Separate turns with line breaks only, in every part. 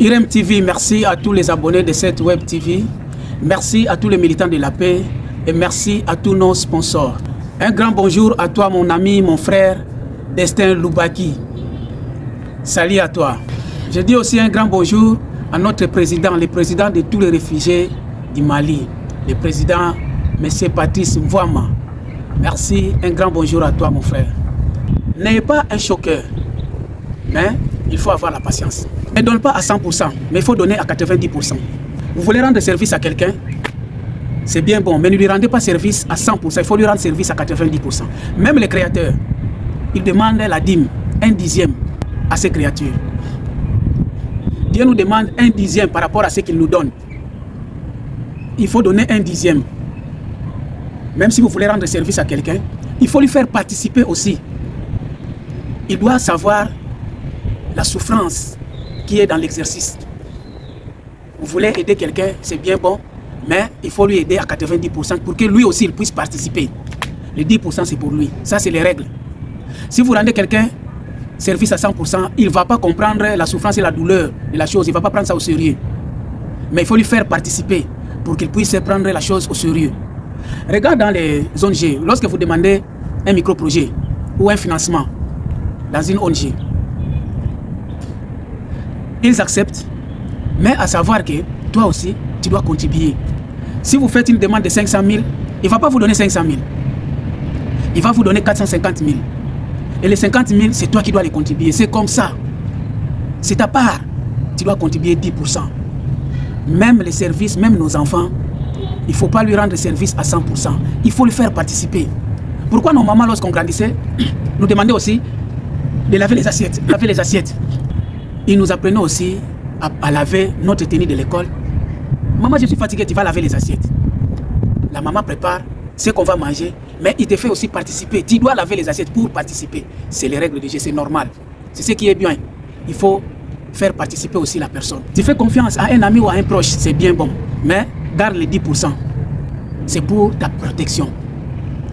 IREM TV, merci à tous les abonnés de cette web TV. Merci à tous les militants de la paix et merci à tous nos sponsors. Un grand bonjour à toi, mon ami, mon frère, Destin Loubaki. Salut à toi. Je dis aussi un grand bonjour à notre président, le président de tous les réfugiés du Mali, le président M. Patrice Mvouama. Merci, un grand bonjour à toi, mon frère. N'ayez pas un choqueur, mais il faut avoir la patience. Ne donne pas à 100%, mais il faut donner à 90%. Vous voulez rendre service à quelqu'un, c'est bien bon, mais ne lui rendez pas service à 100%, il faut lui rendre service à 90%. Même les créateurs, ils demandent la dîme, 1/10 à ces créatures. Dieu nous demande 1/10 par rapport à ce qu'il nous donne. Il faut donner 1/10. Même si vous voulez rendre service à quelqu'un, il faut lui faire participer aussi. Il doit savoir la souffrance qui est dans l'exercice. Vous voulez aider quelqu'un, c'est bien bon, mais il faut lui aider à 90% pour que lui aussi il puisse participer. Les 10% c'est pour lui. Ça c'est les règles. Si vous rendez quelqu'un service à 100%, il ne va pas comprendre la souffrance et la douleur de la chose. Il ne va pas prendre ça au sérieux. Mais il faut lui faire participer pour qu'il puisse prendre la chose au sérieux. Regarde dans les ONG, lorsque vous demandez un micro-projet ou un financement dans une ONG, ils acceptent, mais à savoir que toi aussi, tu dois contribuer. Si vous faites une demande de 500 000, il ne va pas vous donner 500 000. Il va vous donner 450 000. Et les 50 000, c'est toi qui dois les contribuer. C'est comme ça. C'est ta part. Tu dois contribuer 10%. Même les services, même nos enfants, il ne faut pas lui rendre service à 100%. Il faut lui faire participer. Pourquoi nos mamans, lorsqu'on grandissait, nous demandaient aussi de laver les assiettes. Laver les assiettes. Ils nous apprenaient aussi à laver notre tenue de l'école. Maman, je suis fatigué, tu vas laver les assiettes. La maman prépare ce qu'on va manger, mais il te fait aussi participer. Tu dois laver les assiettes pour participer. C'est les règles du jeu, c'est normal. C'est ce qui est bien. Il faut faire participer aussi la personne. Tu fais confiance à un ami ou à un proche, c'est bien bon. Mais garde les 10%. C'est pour ta protection.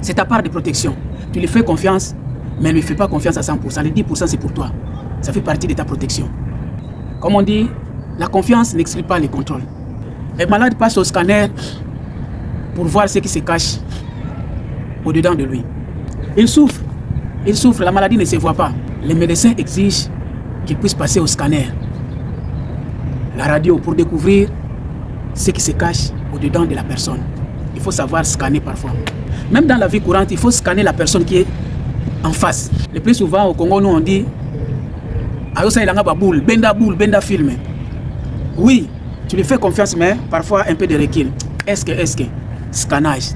C'est ta part de protection. Tu lui fais confiance, mais ne lui fais pas confiance à 100%. Les 10% c'est pour toi. Ça fait partie de ta protection. Comme on dit, la confiance n'exclut pas les contrôles. Les malades passent au scanner pour voir ce qui se cache au-dedans de lui. Il souffre. Il souffre, la maladie ne se voit pas. Les médecins exigent qu'il puisse passer au scanner, la radio, pour découvrir ce qui se cache au-dedans de la personne. Il faut savoir scanner parfois. Même dans la vie courante, il faut scanner la personne qui est en face. Le plus souvent au Congo, nous on dit benda film. Oui, tu lui fais confiance, mais parfois un peu de recul. Est-ce que, scannage.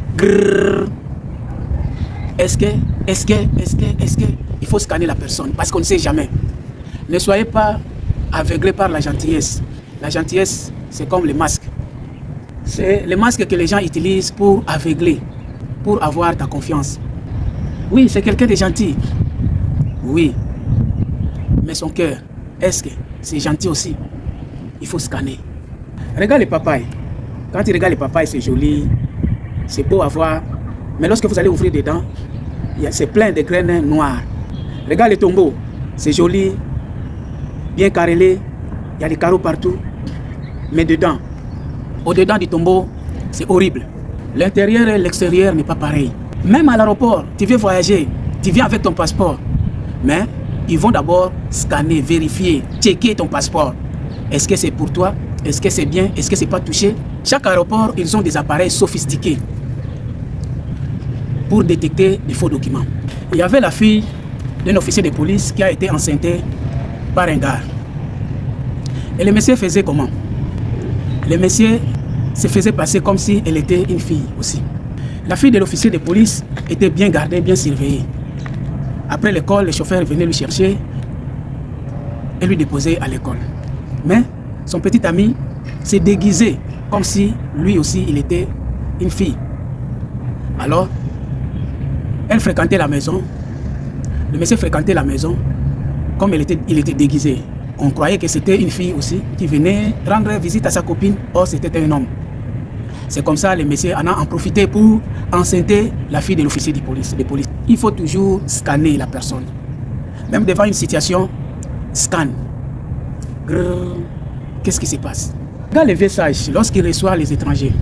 Est-ce que, il faut scanner la personne parce qu'on ne sait jamais. Ne soyez pas aveuglés par la gentillesse. La gentillesse, c'est comme les masques. C'est les masques que les gens utilisent pour aveugler, pour avoir ta confiance. Oui, c'est quelqu'un de gentil. Oui. Mais son cœur, est-ce que c'est gentil aussi? Il faut scanner. Regarde les papayes. Quand tu regardes les papayes, c'est joli, c'est beau à voir. Mais lorsque vous allez ouvrir dedans, c'est plein de graines noires. Regarde les tombeaux, c'est joli, bien carrelé, il y a des carreaux partout. Mais dedans, au-dedans du tombeau, c'est horrible. L'intérieur et l'extérieur n'est pas pareil. Même à l'aéroport, tu viens voyager, tu viens avec ton passeport. Mais ils vont d'abord scanner, vérifier, checker ton passeport. Est-ce que c'est pour toi? Est-ce que c'est bien? Est-ce que c'est pas touché? Chaque aéroport, ils ont des appareils sophistiqués pour détecter les faux documents. Il y avait la fille d'un officier de police qui a été enceintée par un gars. Et le monsieur faisait comment? Le monsieur se faisait passer comme si elle était une fille aussi. La fille de l'officier de police était bien gardée, bien surveillée. Après l'école, le chauffeur venait lui chercher et lui déposer à l'école. Mais son petit ami s'est déguisé comme si lui aussi il était une fille. Alors, elle fréquentait la maison. Le monsieur fréquentait la maison comme il était déguisé. On croyait que c'était une fille aussi qui venait rendre visite à sa copine. Or, c'était un homme. C'est comme ça, le monsieur en a profité pour enceinter la fille de l'officier de police. Il faut toujours scanner la personne. Même devant une situation, scanne. Grrr. qu'est-ce qui se passe? Regarde les vieux sages, lorsqu'ils reçoivent les étrangers,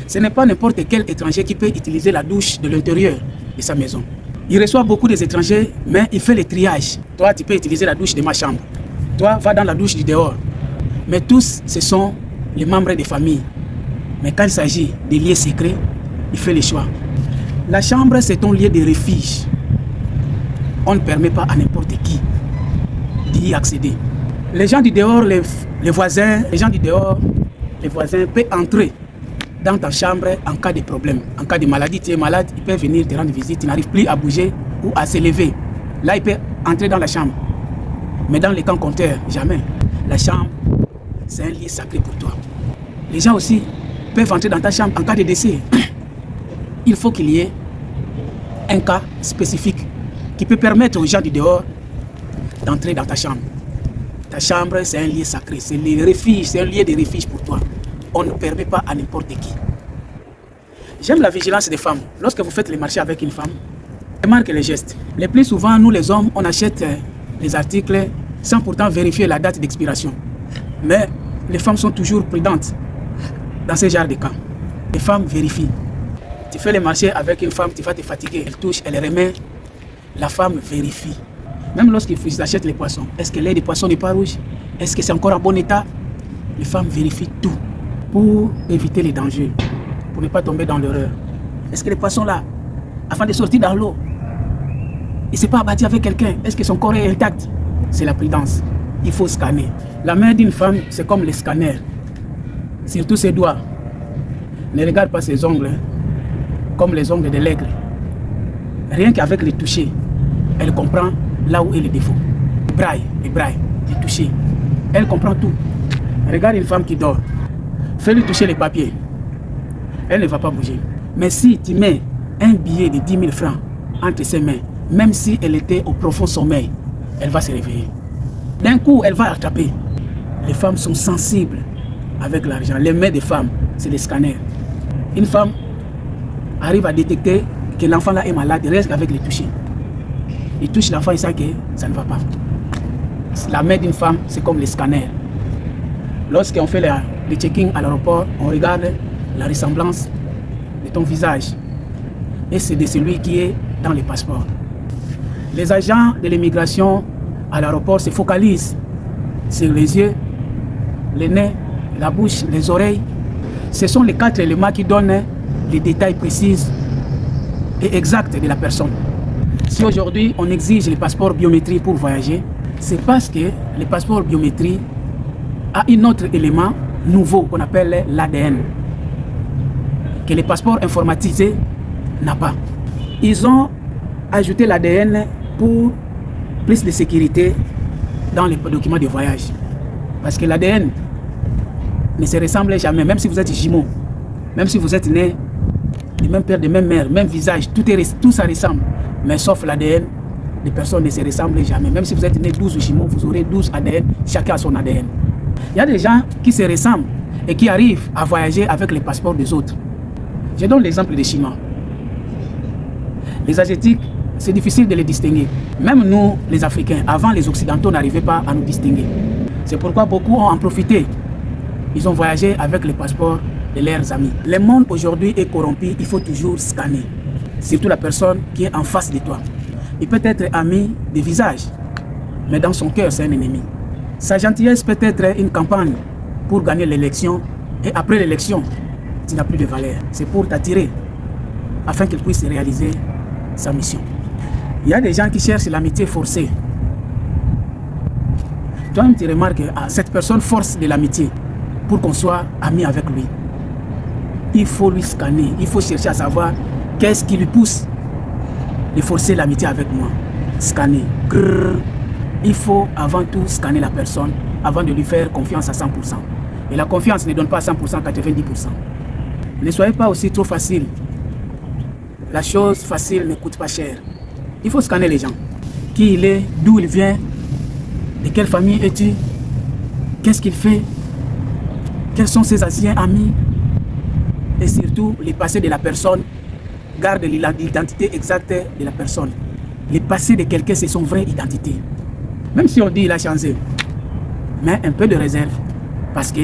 ce n'est pas n'importe quel étranger qui peut utiliser la douche de l'intérieur de sa maison. Il reçoit beaucoup des étrangers, mais il fait le triage. Toi, tu peux utiliser la douche de ma chambre. Toi, va dans la douche du dehors. Mais tous, ce sont les membres des familles. Mais quand il s'agit des lieux secrets, il fait le choix. La chambre, c'est ton lieu de refuge. On ne permet pas à n'importe qui d'y accéder. Les gens du dehors, les voisins, les gens du dehors, les voisins peuvent entrer dans ta chambre en cas de problème. En cas de maladie, tu es malade, ils peuvent venir te rendre visite, tu n'arrives plus à bouger ou à se lever. Là, ils peuvent entrer dans la chambre. Mais dans les camps contraires, jamais. La chambre, c'est un lieu sacré pour toi. Les gens aussi peuvent entrer dans ta chambre en cas de décès. Il faut qu'il y ait un cas spécifique qui peut permettre aux gens du dehors d'entrer dans ta chambre. Ta chambre, c'est un lieu sacré, c'est le refuge, c'est un lieu de refuge pour toi. On ne permet pas à n'importe qui. J'aime la vigilance des femmes. Lorsque vous faites les marchés avec une femme, remarquez les gestes. Le plus souvent, nous les hommes, on achète les articles sans pourtant vérifier la date d'expiration. Mais les femmes sont toujours prudentes dans ce genre de cas. Les femmes vérifient. Tu fais les marchés avec une femme, tu vas te fatiguer. Elle touche, elle remet. La femme vérifie. Même lorsqu'ils achètent les poissons, est-ce que l'air des poissons n'est pas rouge? Est-ce que c'est encore en bon état? Les femmes vérifient tout pour éviter les dangers, pour ne pas tomber dans l'erreur. Est-ce que les poissons là, avant de sortir dans l'eau, il ne s'est pas abattu avec quelqu'un? Est-ce que son corps est intact? C'est la prudence. Il faut scanner. La main d'une femme, c'est comme le scanner. Surtout ses doigts. Ne regarde pas ses ongles, comme les ongles de l'aigle. Rien qu'avec les toucher, elle comprend là où est le défaut. Les brailles, les toucher. Elle comprend tout. Regarde une femme qui dort. Fais-lui toucher les papiers. Elle ne va pas bouger. Mais si tu mets un billet de 10 000 francs entre ses mains, même si elle était au profond sommeil, elle va se réveiller. D'un coup, elle va attraper. Les femmes sont sensibles avec l'argent. Les mains des femmes, c'est des scanners. Une femme arrive à détecter que l'enfant là est malade, il reste avec les toucher. Il touche l'enfant, il sait que ça ne va pas. La main d'une femme, c'est comme les scanners. Lorsqu'on fait le checking à l'aéroport, on regarde la ressemblance de ton visage. Et c'est de celui qui est dans les passeports. Les agents de l'immigration à l'aéroport se focalisent sur les yeux, les nez, la bouche, les oreilles. Ce sont les 4 éléments qui donnent les détails précis et exacts de la personne. Si aujourd'hui on exige les passeports biométriques pour voyager, c'est parce que le passeport biométrique a un autre élément nouveau qu'on appelle l'ADN, que les passeports informatisés n'ont pas. Ils ont ajouté l'ADN pour plus de sécurité dans les documents de voyage. Parce que l'ADN ne se ressemble jamais, même si vous êtes jumeaux, même si vous êtes nés du même père, de même mère, même visage, tout ça ressemble. Mais sauf l'ADN, les personnes ne se ressemblent jamais. Même si vous êtes nés 12 jumeaux, vous aurez 12 ADN, chacun a son ADN. Il y a des gens qui se ressemblent et qui arrivent à voyager avec les passeports des autres. Je donne l'exemple des Chinois. Les Asiatiques, c'est difficile de les distinguer. Même nous, les Africains, avant les Occidentaux n'arrivaient pas à nous distinguer. C'est pourquoi beaucoup ont en profité. Ils ont voyagé avec les passeports de leurs amis. Le monde aujourd'hui est corrompu, il faut toujours scanner. Surtout la personne qui est en face de toi. Il peut être ami de visage, mais dans son cœur, c'est un ennemi. Sa gentillesse peut être une campagne pour gagner l'élection, et après l'élection, tu n'as plus de valeur. C'est pour t'attirer, afin qu'il puisse réaliser sa mission. Il y a des gens qui cherchent l'amitié forcée. Toi-même, tu remarques que cette personne force de l'amitié pour qu'on soit ami avec lui. Il faut lui scanner, il faut chercher à savoir qu'est-ce qui lui pousse de forcer l'amitié avec moi. Scanner. Grrr. Il faut avant tout scanner la personne avant de lui faire confiance à 100%. Et la confiance ne donne pas 100%, 90%. Ne soyez pas aussi trop facile. La chose facile ne coûte pas cher. Il faut scanner les gens. Qui il est, d'où il vient, de quelle famille es-tu, qu'est-ce qu'il fait, quels sont ses anciens amis, et surtout les passés de la personne. Garde l'identité exacte de la personne. Les passés de quelqu'un, c'est son vraie identité. Même si on dit il a changé, mais un peu de réserve. Parce que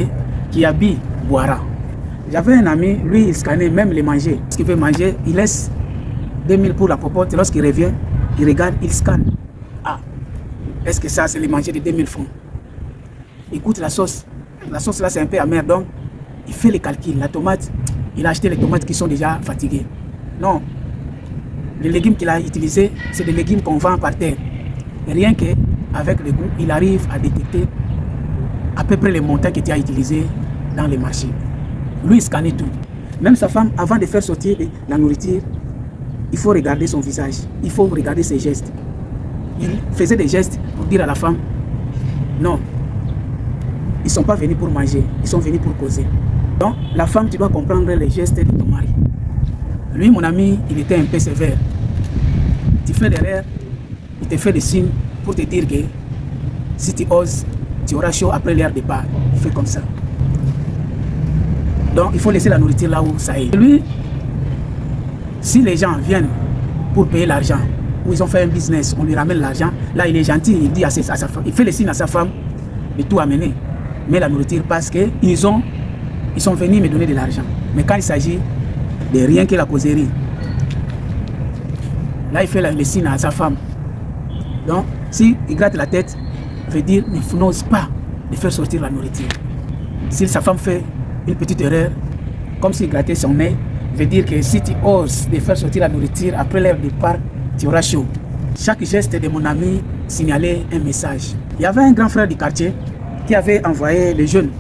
qui habille boira. J'avais un ami, lui, il scannait même les manger. Ce qu'il veut manger, il laisse 2000 pour la popote. Lorsqu'il revient, il regarde, il scanne. Ah, est-ce que ça, c'est les manger de 2000 francs? Écoute la sauce. La sauce là, c'est un peu amer. Donc, il fait les calculs. La tomate, il a acheté les tomates qui sont déjà fatiguées. Non. Les légumes qu'il a utilisés, c'est des légumes qu'on vend par terre. Et rien qu'avec le goût, il arrive à détecter à peu près les montants qu'il a utilisés dans les marchés. Lui, il scannait tout. Même sa femme, avant de faire sortir la nourriture, il faut regarder son visage. Il faut regarder ses gestes. Il faisait des gestes pour dire à la femme, non, ils ne sont pas venus pour manger, ils sont venus pour causer. Donc, la femme, tu dois comprendre les gestes de ton mari. Lui, mon ami, il était un peu sévère. Tu fais derrière, il te fait des signes pour te dire que si tu oses, tu auras chaud après leur départ. Il fait comme ça. Donc, il faut laisser la nourriture là où ça est. Lui, si les gens viennent pour payer l'argent, ou ils ont fait un business, on lui ramène l'argent, là, il est gentil, il dit à sa femme, il fait les signes à sa femme de tout amener. Mais la nourriture, parce qu'ils sont venus me donner de l'argent. Mais quand il s'agit de rien que la causerie, là, il fait les signes à sa femme. Donc, s'il gratte la tête, veut dire qu'il n'ose pas de faire sortir la nourriture. Si sa femme fait une petite erreur, comme s'il grattait son nez, veut dire que si tu oses de faire sortir la nourriture après leur départ, tu auras chaud. Chaque geste de mon ami signalait un message. Il y avait un grand frère du quartier qui avait envoyé les jeunes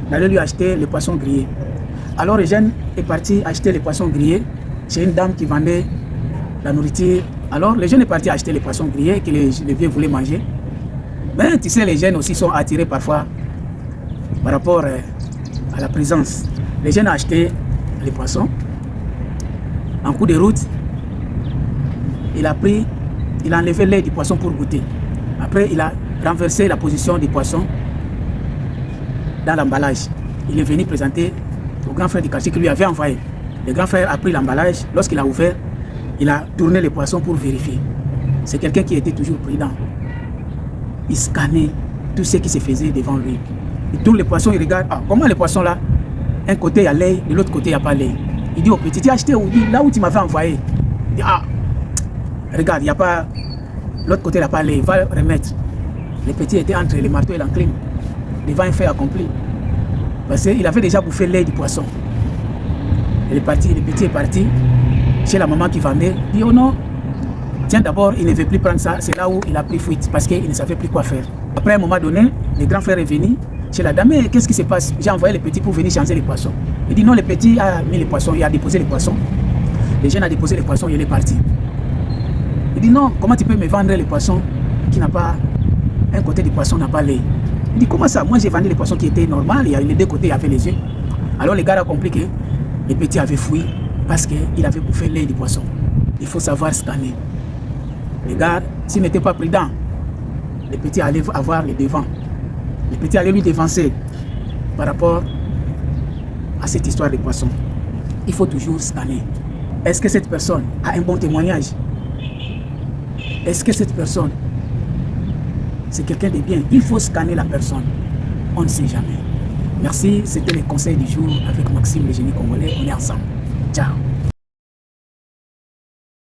d'aller lui acheter le poisson grillé. Alors le jeune est parti acheter les poissons grillés chez une dame qui vendait la nourriture. Alors le jeune est parti acheter les poissons grillés que les vieux voulaient manger. Mais tu sais, les jeunes aussi sont attirés parfois par rapport à la présence. Les jeunes ont acheté les poissons. En cours de route, il a enlevé l'air du poisson pour goûter. Après, il a renversé la position du poisson dans l'emballage. Il est venu présenter au grand frère du quartier qui lui avait envoyé. Le grand frère a pris l'emballage. Lorsqu'il a ouvert, il a tourné les poissons pour vérifier. C'est quelqu'un qui était toujours prudent. Il scannait tout ce qui se faisait devant lui. Il tourne les poissons, il regarde. Ah, comment les poissons là? Un côté il y a l'ail, de l'autre côté il n'y a pas l'ail. Il dit au petit, tu as acheté où? Il dit, là où tu m'avais envoyé. Il dit, ah, regarde, il n'y a pas. L'autre côté il n'y a pas l'ail, va remettre. Le petit était entre les marteaux et l'enclume, devant un fait accompli. Parce qu'il avait déjà bouffé l'ail du poisson. Et le petit est parti chez la maman qui vendait. Il dit, oh non, tiens d'abord, il ne veut plus prendre ça. C'est là où il a pris fuite parce qu'il ne savait plus quoi faire. Après un moment donné, le grand frère est venu chez la dame. Mais qu'est-ce qui se passe? J'ai envoyé le petit pour venir changer les poissons. Il dit non, le petit a mis les poissons, il a déposé les poissons. Le jeune a déposé les poissons, il est parti. Il dit non, comment tu peux me vendre les poissons qui n'a pas, un côté du poisson n'a pas l'ail? Il dit comment ça? Moi j'ai vendu les poissons qui étaient normaux, il y a les deux côtés, il y avait les yeux. Alors les gars ont compris que le petit avait fui parce qu'il avait bouffé l'ail du poisson. Il faut savoir scanner. Les gars, s'il n'était pas prudent, le petit allait avoir le devant. Le petit allait lui devancer par rapport à cette histoire de poisson. Il faut toujours scanner. Est-ce que cette personne a un bon témoignage? Est-ce que cette personne, c'est quelqu'un de bien? Il faut scanner la personne. On ne sait jamais. Merci, c'était le conseil du jour avec Maxime, le génie congolais. On est ensemble. Ciao.